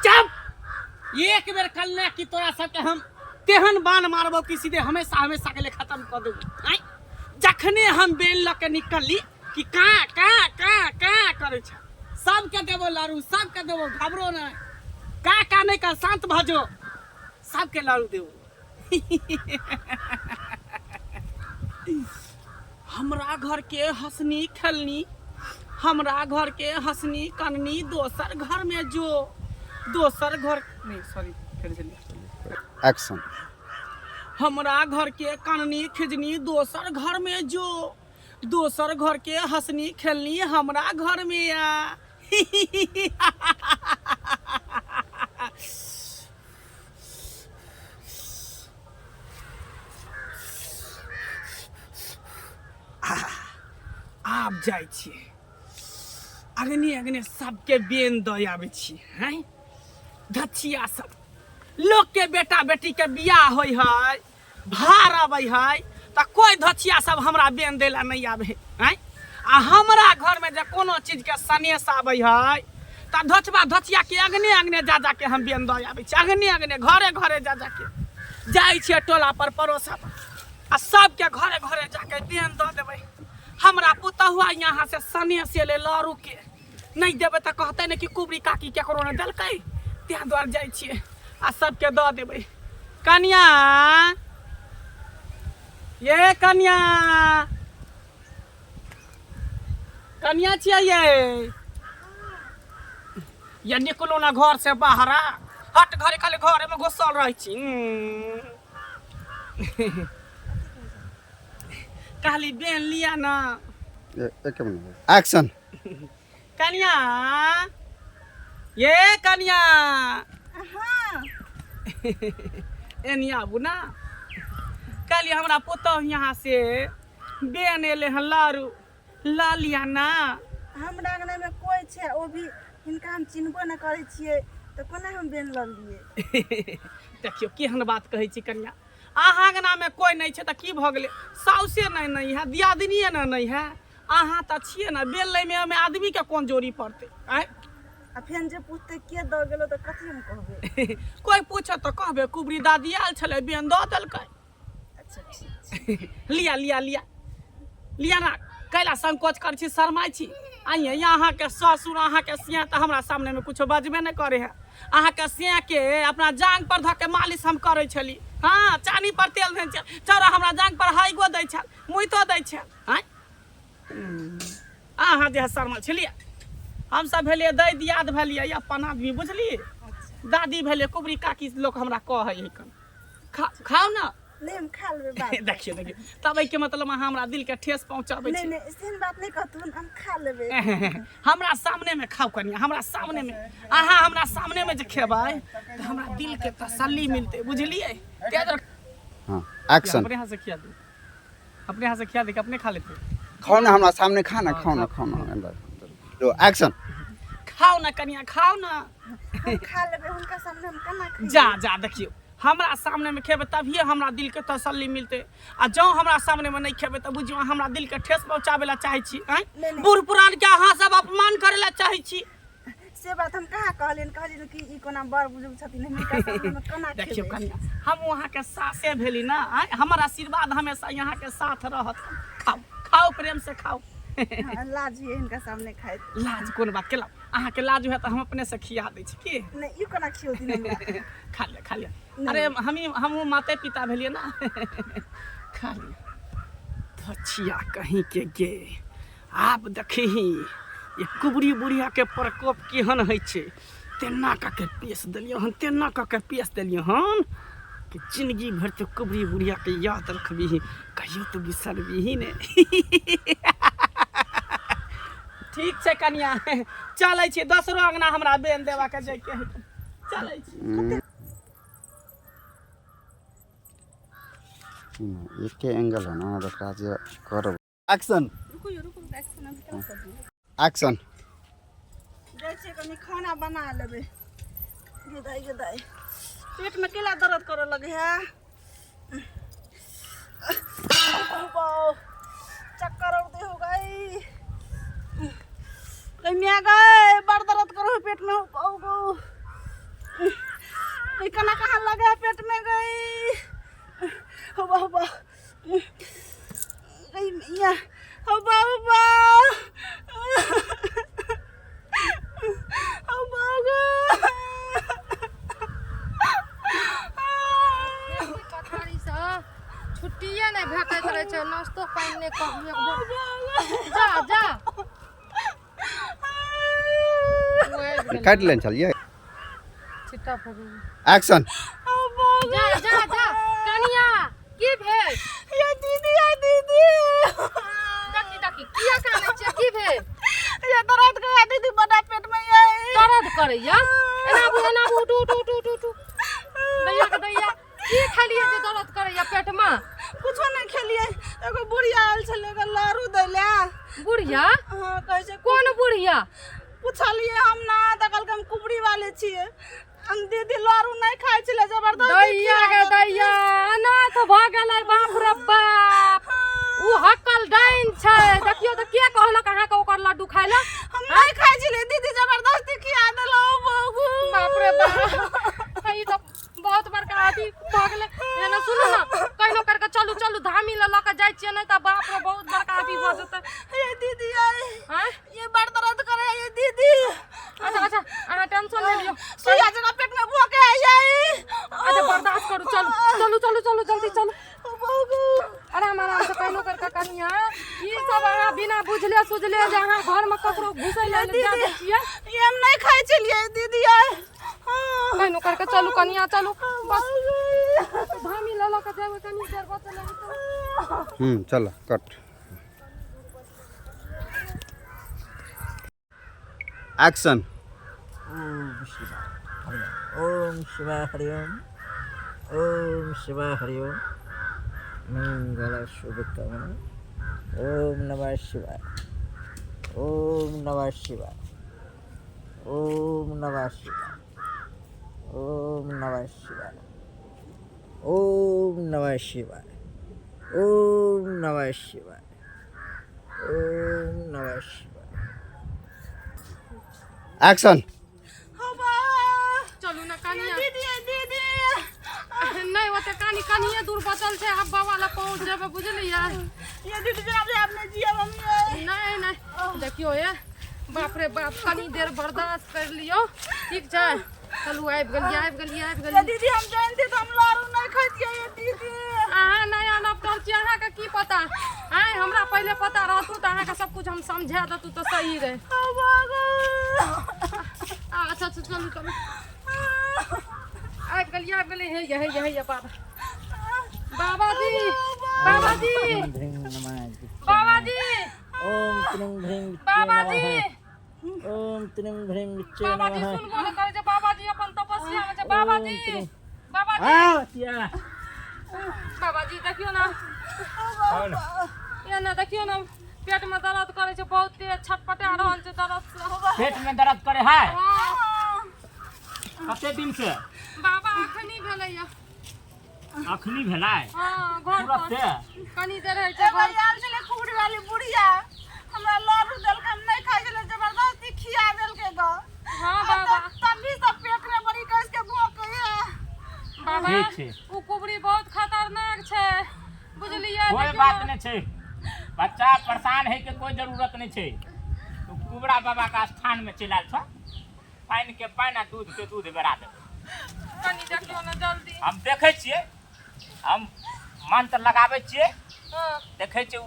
चुप एक बेर कलने की तोरा सबके हम तेहन बाण मारबो कि सीधे हमेशा हमेशा के लिए खत्म कर देबो। जखने हम बेल ल के निकलली कि का का का का करे छ सबके देबो लारू सबके देबो घबरो ना का नहीं कर शांत भ जो सबके लारू देबो। हमरा घर के हंसनी खेलनी हमरा घर के हंसनी कननी दोसर घर में जो दोसर घर नहीं सॉरी फिर चलिए एक्शन। हमरा घर के कननी खिजनी दोसर घर में जो दोसर घर के हंसनी खेलनी हमरा घर में आ। आप जाय छी अग्नि अग्नि सबके बेन दय आबै छी हैं धछिया सब लोग के बेटा बेटी के बियाह होय है भार आबै है त कोई धछिया सब हमरा बेन देला नहीं आबै हैं आ हमरा घर में जे कोनो चीज के सनेस आबै है त धछबा धछिया के अग्नि अग्नि जा जा के हम बेन दय आबै छी अग्नि अग्नि घरे घरे जा जा के जाय छी टोला पर पड़ोसा आ सबके घरे घरे जाके बेन द देबै। हमरा पुतहुआ यहाँ से सनेस ले लारू के नहीं देबै त कहते न कि कुबरी काकी केकरो ने देलकै त्या द्वार जाय छियै आ सबके द देबै। कन्या ये कन्या कन्या छियै ये निकलो ना घर से बाहर हट घरे खाली घरे में घुसल रह छी। कहली बेन लिया ना एक मिनट एक्शन। कन्या ये कन्या एनी आबू ना कहली हमरा पुतहु यहाँ से बेन एले हन लारू ला लिया ना। हमरा अंगना में कोई छे ओ भी हिनका हम चिन्हबो न करे छिए तो कोना हम बेन ल लिए। देखियो केहन बात कहै छी कन्या अहाँ अंगना में कोई नहीं छे त की भ गेले साउसे नहीं है दियादनिए नहीं है अहाँ त छिए ना बेन लै में आदमी के कोन जोरी पड़ते आय आ फेन जे पूछते के द गेलो त कथि हम कहबे। कोई पूछत त कहबे कुबरी दादी आल छले बेन द देलकै। अच्छा ठीक लिया लिया लिया लिया ना कैला संकोच कर छी शर्माई छी आइए यहाँ के ससुर अहाँ के सिया त हमरा सामने में कुछ बजबे नहीं करे है अहाँ के सिया के अपना जांग पर ध के मालिश हम करे छली हाँ चानी पर तेल दे छ चौरा हमरा जांग पर हाइगो दै छ मुइतो दै छ हैं अहाँ जे शर्मा छलिए हम सब भेलिए दै दियाद भेलिए अपन आदमी बुझलिए दादी भेलिए कुबरी काकी लोग हमरा कहै है खाओ ना नहीं हम खा लेबे बात। देखिए देखिए तब के मतलब हमरा दिल के ठेस पहुंचाबै छी। नहीं नहीं सेन बात नहीं कहतु हम खा लेबे। हमरा सामने में खाओ कनिया हमरा सामने में अहाँ हमरा सामने में जे खेबै त हमरा दिल के तसल्ली मिलते बुझलिए। हां एक्शन। अपने हाथ से खिया दे अपने हाथ से खिया दे अपने खा लेते खाओ ना हमरा सामने खाना खाओ ना लो एक्शन। खाओ ना कनिया खाओ ना हम खा लेबे उनका सामने हम केना खाई। जा जा देखियो हमरा सामने में खेबे तभिए हमरा दिल के तसल्ली मिलते आ जो हमरा सामने में नहीं खेबे त बुझियो हमरा दिल के ठेस पहुंचाबे ला चाहे छी बूढ़ पुरान के अहाँ सब अपमान करे ला चाहे छी। से बात हम कहाँ कहलिन कि ई कोना बड़ बुजुर्ग छथिन हिनका सामने में केना खेबे। देखियो कन्या हम वहाँ के सासे भेली ना हमर आशीर्वाद हमेशा यहाँ के साथ रहत। खाओ खाओ प्रेम से खाओ। लाज ये इनका सामने खाए लाज कोन बात केला अहाँ के लाज है त हम अपने से खिया दे छी की नहीं ई कोना खियो दिन हमरा खा ले अरे हम माते पिता भेलिए ना खा ले धछिया कहीं के गे आप देखी ये कुबरी बुढ़िया के प्रकोप केहन है छे तेना का के पेश देलियो हन तेना का के पेश देलियो हन कि जिंदगी भर तो कुबरी बुढ़िया के याद रखबी कहियो तो बिसरबी ने। ठीक छे कन्या चलै छी दोसरो अंगना हमरा बेन देवा के जाय के चलै छी। एक एंगल है ना रखा जे कर एक्शन। रुको एक्शन अभी क्या कर दिए एक्शन। जैसे कनी खाना बना लेबे गदाई पेट में केला दर्द करे लगे है चक्कर और कनिया गए बड़ दर्द करो पेट में गो कना कहाँ लगा पेट में गई हुबा हुबा गई मैया हुबा हुबा हुबा छुट्टिए नहीं भेटैत रहे छै नाश्तो पानि नहीं जा जा काटि लेने चलिए छिट्टा फरू एक्शन जा जा जा कनिया की भेल ये दीदी देखी देखी किया काने छै की भेल ये दर्द गया दीदी बड़ा पेट में ये दर्द करैया एना उठ उठ उठ उठ उठ दैया के दैया की खालिए जे दर्द करैया पेट में कुछो नहीं खेलिए एगो बुढ़िया आयल छले एगो लारू दैले बुढ़िया हां कहै छै कौन बुढ़िया पूछलिए हम ना दकल के हम कुबड़ी वाले छिए हम दीदी लारू नहीं खाइ छले जबरदस्ती दैया के दैया अनाथ भ गेलै बाप रे बाप उ हकल डाइन छै देखियो त के कहलक अहाँ के ओकर लड्डू खाइ ल हम नहीं खाइ छले दीदी जबरदस्ती खिया देलो बाप रे बाप ई त बहुत बड़का अथी भ गेलै एना सुनु ना कहिनो करके चलू चलू धामी ल के जाइ छियै नहीं त बाप रे बहुत बड़का अथी भ जेतै ये दीदी आई हैं ये बड़ दर्द करे ये दीदी अच्छा अच्छा अहाँ टेंशन ले लियो सुइया जना पेट में भूखे आई जाई अच्छा बर्दाश्त करू चलू चलू चलू चलू जल्दी चलू आराम आराम से कहिनो करके कनिया ई सब अहाँ बिना बुझले सुझले जे अहाँ घर में ककरो घुसै ले जा दै छियै ये हम नहीं खाइ छलिए दीदी आई कहिनो करके चलू कनिया चलू बस धामी ल के जेबै कनी देर बचल है चलो कट एक्शन ओम शिवाय हरि ओम शिवाय हरि ओम मंगल शुभकामना ओम नमः शिवाय ओम नमः शिवाय ओम नमः शिवाय ओम नमः शिवाय ओम नमः शिवाय ओम नमः शिवाय ओम नमः शिवाय एक्शन चलू ना कनिया दीदी नहीं ओते कनिए दूर बचल छै अब बाबा ला पहुंच जेबै बुझलियै ये दीदी जनाब आपने जिया मम्मी नहीं नहीं देखियो ये बाप रे बाप कनी देर बर्दाश्त कर लियो ठीक छै चलू आबि गेलियै दीदी हम जानते तो हम लारू नहीं खैतिए ये दीदी अहाँ नया नवतर छी अहाँ के की पता आय हमरा पहले पता रहतू त अहाँ के सब कुछ हम समझा देतू तो सही रहे अच्छा अच्छा चलू चलू आबि गेलियै हे ये बाबा जी ह्रीं नमः बाबा जी ओम त्रिं ह्रीं बाबा जी ओम त्रिं ह्रीं विच्चे बाबा जी नमः सुनबो न करे जे बाबा जी अपन तपस्या में छै बाबा जी बाबा जी देखियो ना ये ना देखियो ना पेट में दर्द करे छै बहुत तेज छटपटा रहल छै दर्द से पेट में दर्द करे है हाँ कते दिन से बाबा अखनी भेलैया अखनी भेलाय हाँ घर तुरंत पर से कनी देर है छै एगो घर आयल छले कुबड़ी वाली बुढ़िया हमरा लारू देल के हम नहीं खाइ छले जबरदस्ती खिया देल के गो हाँ बाबा तभी सब पेट में बड़ी कस के भूख है बाबा ठीक छै उ कुबड़ी बहुत खतरनाक छै बुझलियै कोई देखियो बात ना। नहीं छै बच्चा परेशान है के कोई जरूरत नहीं छै तू कुबड़ा बाबा का स्थान में चलाल छ पानी के पानी आ दूध के दूध बेरा दे कनी देखियो ना जल्दी हम देखे छियै हम मंत्र लगावे छियै हाँ देखे छियै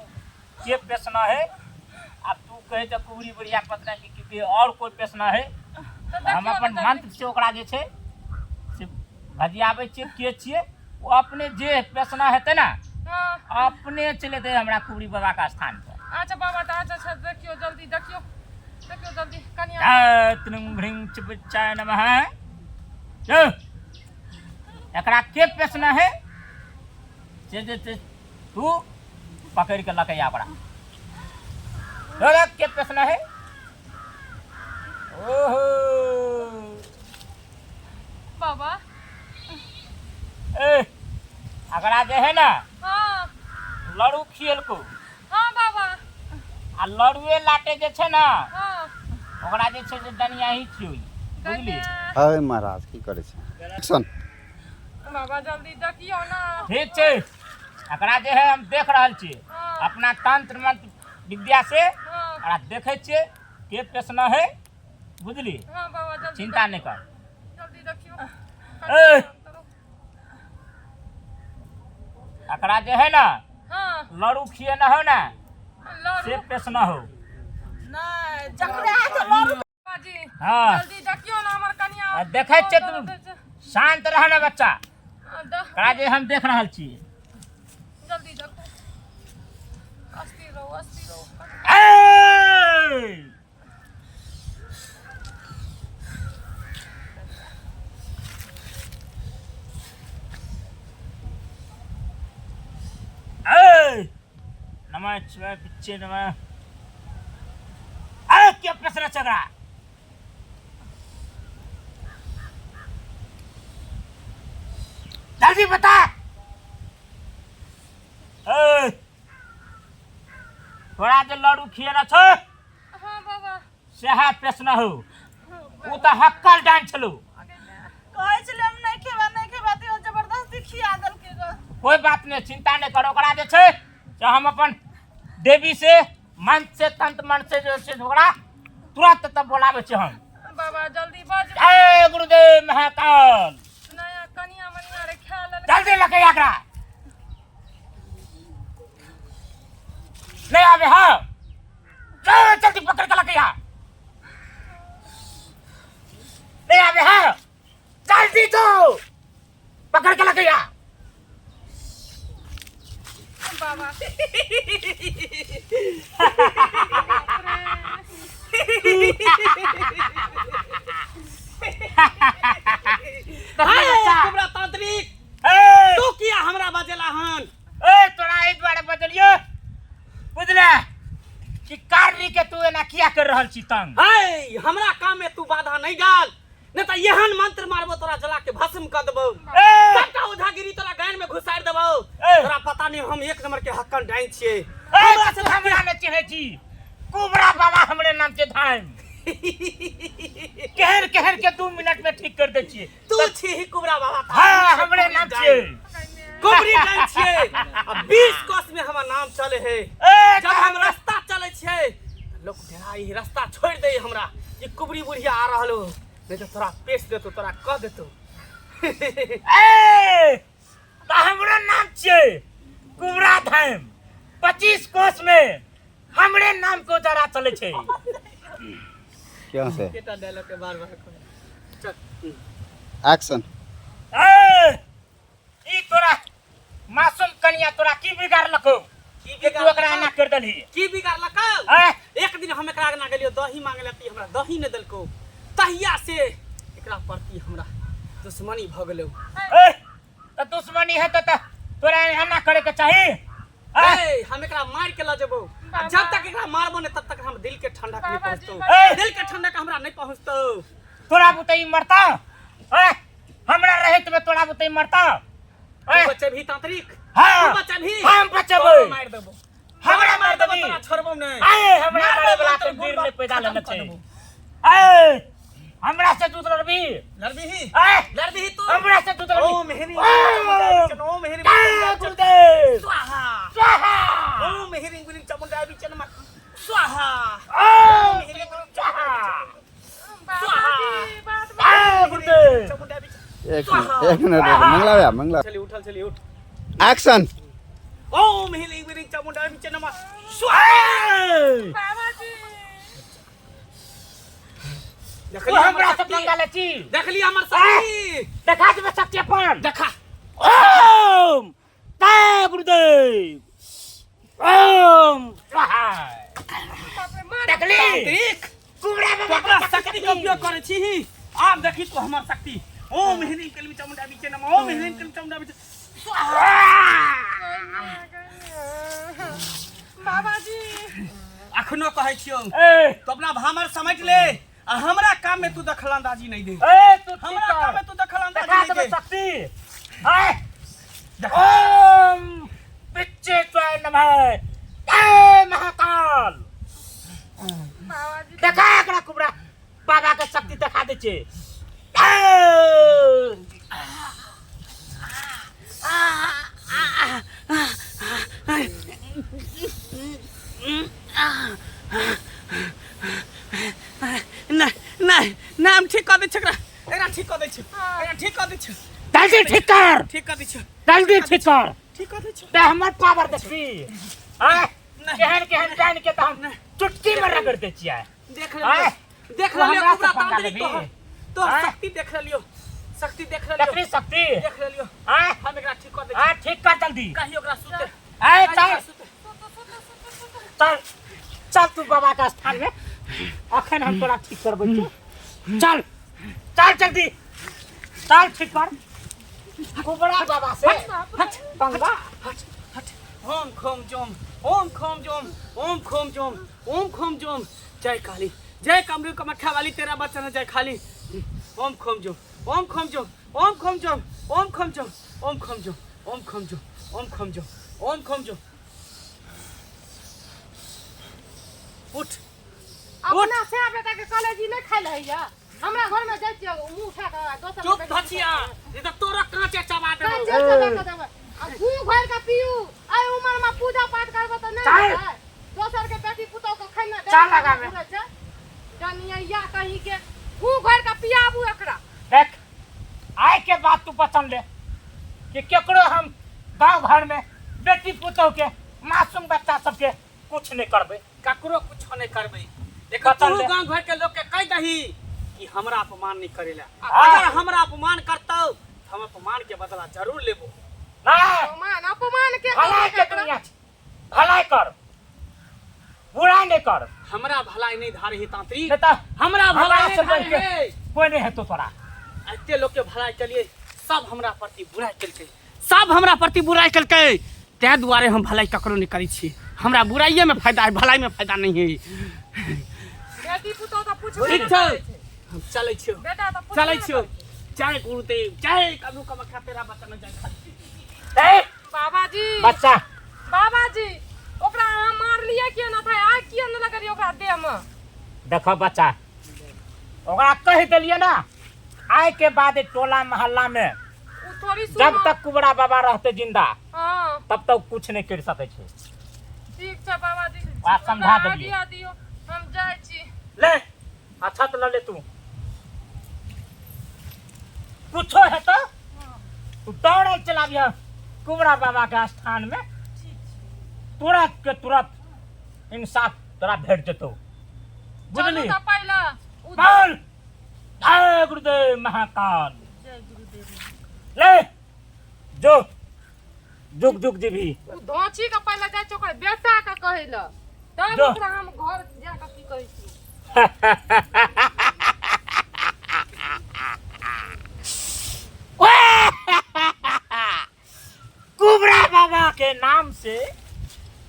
के पेशना है अब तू कहे छ कुबड़ी बुढ़िया पतना की और कोई पेशना है तो हम देखियो अपन ना मंत्र से ओकरा जे छै से भजियाबै छियै के छियै वो अपने जे पेशना हेतै ना हाँ अपने चले थे हमरा कुबड़ी बाबा का स्थान पर अच्छा बाबा तो अच्छा देखियो जल्दी देखियो जल्दी कनिया त्रिं ह्रीं चिपचाय नमः जो एकरा के पेशना है से तू पकड़ के लके आ बड़ा अरे के पेशना है ओहो बाबा ए अगरा जे है ना हाँ लड़ू खेल को हाँ बाबा आ लड़ुए लाटे जे छै ना हाँ ओकरा जे छै से डनिया ही छियो बुझली है महाराज की करे छै एक्शन बाबा जल्दी देखियो ना। ठीक छै एकरा जे है हम देख रहल छी हाँ। अपना तंत्र मंत्र विद्या से हाँ एकरा देखे छियै के प्रश्न है बुझली हाँ बाबा जल्दी चिंता नहीं कर जल्दी देखियो। ए! एकरा जे है ना हाँ लड़ू खिए ना हो ना से लड़ू प्रश्न हो नहीं जकरे हाथ लड़ू बाबा जी हाँ जल्दी देखियो ना हमर कनिया। आ देखै छियै तू शांत रह ना बच्चा देख एकरा जे हम देख रहल छी जल्दी देखो। अस्थिर रहो अस्थिर रहो। ए! नमः शिवाय पिच्छे नमः अरे क्या प्रश्न चगड़ा जल्दी बता थोड़ा जो लड़ू खिएना छो हाँ बाबा सेहा प्रश्न हो वो तो हक्कल डांस चलो कहै छलै हम नहीं खेबा तो जबरदस्ती खिया देलकै ग। कोई बात नहीं चिंता नहीं करो ओकरा जे छै से हम अपन देवी से मंत्र से तंत्र मंत्र से जो छै ओकरा तुरंत तब बोलावे छै हम बाबा जल्दी बाज। जय गुरुदेव महाकाल नया कनिया मनिया रे खा ले। जल्दी लगे एकरा नहीं आवे हाँ जल्दी पकड़ के लगे नहीं आवे हाँ जल्दी तो पकड़ के लगे बाबा कुबरा तांत्रिक ए तू किया हमरा बजेला हन तोरा एहि दुआरे बदलियो बुझले कि कार्य के तू एना किया कर रहल छी तंग है हमरा काम में तू बाधा नहीं डाल नहीं तो एहन मंत्र मारबो तोरा जला के भस्म कर देबो सबका उधागिरी तोरा गान में घुसार देबो तोरा पता नहीं हम एक नंबर के हक्कन डाइन छिए हमरा से हमरा ने चिन्हे छी कुबरा बाबा हमरे नाम के धाम कहर कहर के 2 मिनट में ठीक कर दे छिए तू छी ही कुबरा बाबा हां हमरे नाम छिए कुबरी डाइन छिए अब 20 कोस में हमर नाम चले है जब हम रास्ता चले छे लोग डेराई रास्ता छोड़ दे हमरा ये कुबरी बुढ़िया आ रहलो नहीं तो तोरा पेश देतो तोरा कह देतो ए तो हमरे नाम छिए कुबरा धाम 25 कोस में हमरे नाम को जरा चले छे क्यों से केटा डायलॉग के बार-बार कह चल एक्शन ई तोरा मासूम कनिया तोरा की बिगाड़ लको की तू एकरा ना कर दली की बिगाड़ लकौ हैं एक दिन हम एकरा ना गेलियो दही मांगे ती हमरा दही न देलको तहिया से एकरा प्रति हमरा दुश्मनी भ गेलौ ए त दुश्मनी है त तोरा एना करे के चाही ए हम एकरा मार के ल जेबो जब तक एकरा मारबो ने तब तक हम दिल के ठंडा नहीं पहुंचतो दिल के ठंडा का हमरा नहीं पहुंचतो तोरा बुतई मरता ए हमरा रहित में तोरा बुतई मरता ए बच्चे भी तांत्रिक हां तू बच्चा भी हम बचबो मार देबो हमरा मार देबी तोरा छोड़बो नहीं ए हमरा मारे वाला के वीर में पैदा लेना चाहिए ए हमरा से दूध लड़बी लड़बी ही ए लड़बी ही तू हमरा से दूध लड़बी ओ मेहरी ओ मेहरी गुरुदेव स्वाहा स्वाहा ओ मेहरी गुरी चमुंडा भी चनमा स्वाहा ओ मेहरी गुरु स्वाहा बाबा जी बात ए गुरुदेव चमुंडा भी एक मिनट मंगला मंगला चली उठल चली उठ एक्शन ओ मेहरी गुरी चमुंडा भी चनमा स्वाहा बाबा जी तू हमरा से पंगा ले छी देखली हमर शक्ति देखा देबे शक्ति अपन देखा ओम जय गुरुदेव ओम स्वाहा देखली देख कुबरा तो बाबा अपना शक्ति का उपयोग करे छी ही आप देखी तो हमर शक्ति ओ मेहरी कलमी चमुंडा भी चनमा ओ मेहरी कलमी चमुंडा भी बाबा जी अखनो कहै छियो ए तो अपना भामर समझ ले आ हमरा काम में तू दखलंदाजी नहीं दे ए तू हमरा काम में तू दखलंदाजी देखा नहीं देबे दे शक्ति ओम पिच्चे त्वाय नमः जय महाकाल बाबा जी देखा एकरा कुबरा दै छियै नहीं नहीं नहीं हम ठीक कर दै छी एकरा ठीक कर दै छी एकरा ठीक कर दै छी जल्दी ठीक कर ठीक कर दै छी जल्दी ठीक कर ठीक कर दै छी ते हमर पावर देखी केहन केहन जान के तो हम चुटकी में रगड़ दै छियै देख आय, देख तू लियो हमरा पूरा से पंगा तांत्रिक लेबही? तो आय। शक्ति देख लियो शक्ति देख लियो तकरी शक्ति देख लियो आय हम एकरा ठीक कर दै छी ठीक कर जल्दी कहियो एकरा सुते आय कहियो चल एकरा सुते। चल चल तू बाबा का स्थान में अखन हम तोरा ठीक करबै छी चल चल जल्दी चल ठीक कर कुबड़ा बाबा से हट पंगा हट हट ओम खोम जोम ओम खोम जोम ओम खोम जोम ओम खोम जोम जय काली जय कमरू कमठा वाली तेरा बचन है जय खाली ओम खोम जोम ओम खोम जोम ओम खोम जोम ओम खोम जोम ओम खोम जोम ओम खोम जोम ओम खोम जोम ओम खोम जोम उठ अपना से बेटा के कॉलेज ही नहीं खाइल हैया हमरा घर में जाय छियै मुंह उठा के दोसर चुप भचिया ये तो तोरा कांचे चबा कान देबो जे चबा के देबै आ घूम घर के पीऊ आई उम्र में पूजा पाठ करबो त नहीं चल। है दोसर के बेटी पुतौ के खाना दे चल लगावे। जनिया कहीं के घूम घर के पियाबू एकरा देख आय के बाद तू बचन ले कि केकरो हम गांव घर में बेटी पुतोह के मासूम बच्चा सबके कुछ नहीं करबे ककरो कुछ नहीं करबै देखो बचन तू ले। गांव घर के लोग के कह दही कि हमरा अपमान नहीं करेला हाँ। अगर हमरा अपमान करतौ हम अपमान के बदला जरूर लेबो नहीं अपमान के भलाई के दुनिया छै भलाई कर बुराई नहीं कर हमरा भलाई नहीं धारे ही तांत्री नहीं तो हमरा भलाई से नहीं बढ़ धारे के हे कोई नहीं है तो तोरा एते लोग के भलाई के लिए सब हमरा प्रति बुराई केलकै सब हमरा प्रति बुराई केलकै तै दुआरे हम भलाई ककरो नहीं करै छी हमरा बुराइये में फायदा है भलाई में फायदा नहीं है बेटी पुतौ त पूछबे ठीक छै हम चलै छियो बेटा त चलै छियो जय गुरुदेव जय कबू कमखा तेरा बचन जय खाली ए बाबाजी बच्चा बाबाजी ओकरा अहाँ मारलिए किया न था आग किया न लगलिए ओकरा देह में देखो बच्चा ओकरा कह दिलिए ना आय के बाद टोला मोहल्ला में उ थोड़ी जब तक कुबड़ा बाबा रहते जिंदा हां तब तक कुछ नहीं कर सकै छै ठीक छै बाबाजी आ समझा देलिए आज्ञा दियो हम जाय छी ले अच्छा तो ले तू कुछो है तो तू दौड़े चलाबिया कुबड़ा बाबा के स्थान में तुरंत के तुरंत इंसाफ तोरा भेट जेतो बुझली चलू त पहिला बोल जय गुरुदेव महाकाल जय गुरुदेव ले जो जुग जुग जीवी उ धोची के पहिला जाय छै ओकर बेटा के कहैला तब जो। ओकरा हम घर जा के की कहै छी कुबड़ा बाबा के नाम से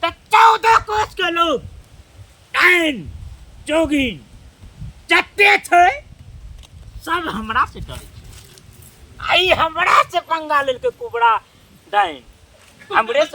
तो 14 कोस के लोग डाइन जोगिन जते थे सब हमरा से डरे छै। आई हमरा से पंगा लेल के कुबड़ा डाइन हमरे से